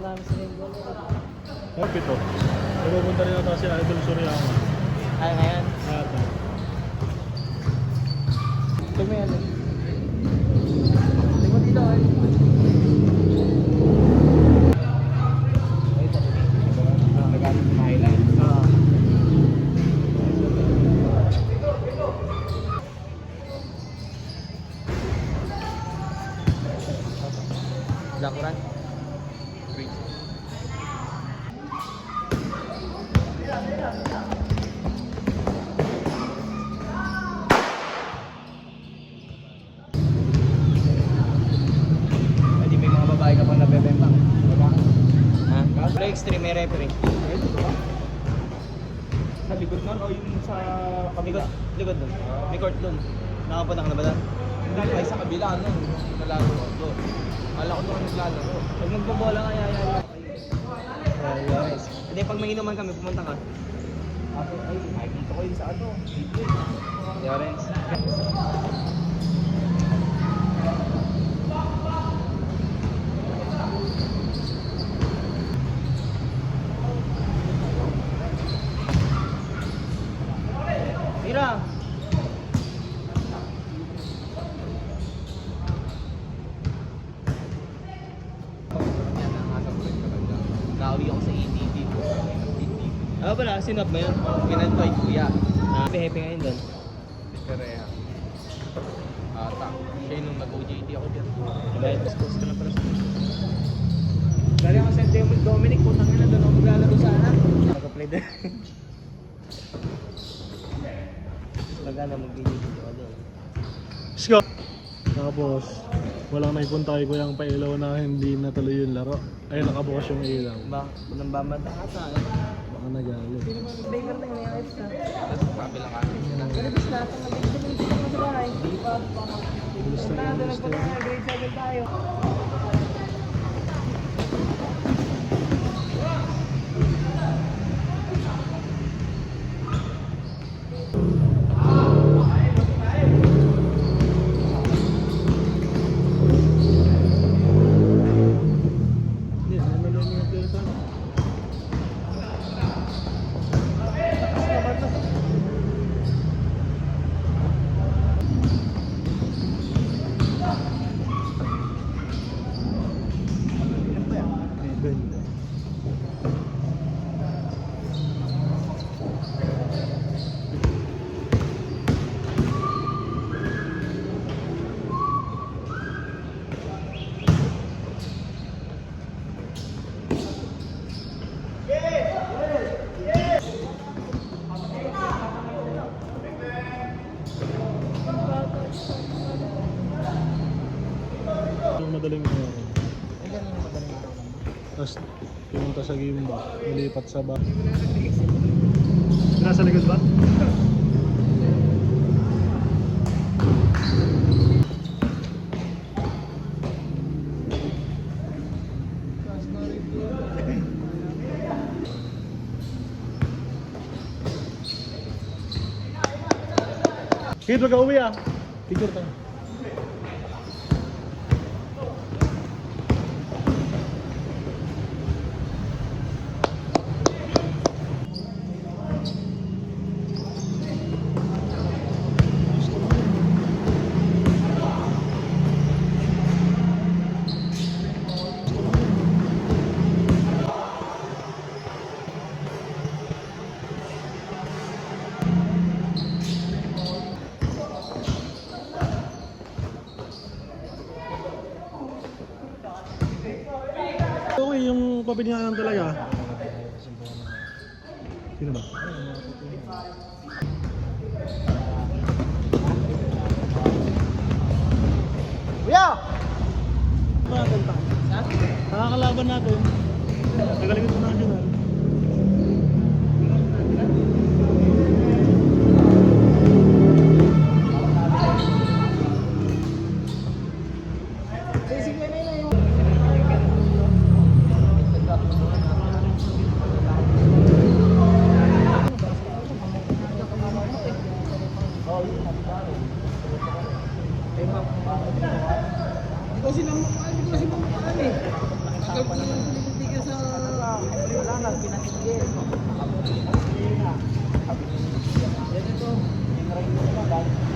namin sa Linggo. Oh, pito. Pupunta rin ata si Idol Soriano. Ay, ngayon. Ata. Tumel. Tingnan dito ay. Ay, tapos nagalit ng highlight. Lakuran. Hindi may mga babae ka pang nabebembang. Ha? Play extreme may referee. Sa likod nun o yung sa Likod, likod doon. May court doon. Nakapunta ka na ba doon? Hindi ay sa kabila ano, nalaro ko. Ala ko doon naglalaro. Pag magbobola ka, yaya. Hindi, pag may inuman kami, pumunta ka. Ay, nakikita ko yun sa ano. Lawrence. Mira! Nawi ako sa ATV ko. Ano pala, sinop mo yun? Pinag-fight kuya. Happy ngayon doon. Si Perea. Ata. Siya yung nung nag-OJT ako dyan. Diba, exposed ka na pala sa Galing ako sa Dominic, putang ina doon ako maglalaro sana. Nag-play din. Pag ano, mag-video ka doon. Let's go! Tapos, walang naipunta kay Kuyang Pailaw na hindi natuloy yung laro. Ay, nakabukas yung ilaw. Ba, nang bamata ka sa Baka nagalit. Baker na yung ayos na. Sabi lang kami siya lang. Pero bis natin, nabigyan mo sa bahay. Hindi pa. Bilis na bilis na. Grade 7 tayo. Hindi, ano lang yung person? Even. Yung madaling araw. Ay, ganun yung magaling ako. Tapos pumunta sa Gimba, nilipat sa ba. Nasa likod ba? Kid, wag ka uwi ah. Picture tayo. Okay, yung papinihan talaga. Sino ba? Kuya! Natin pa. Nakakalaban natin. Nagaling ito national. Hindi ko sila mukhaan eh. Tagal pa naman. pinatigil. Yan ito. Yung rin mo na.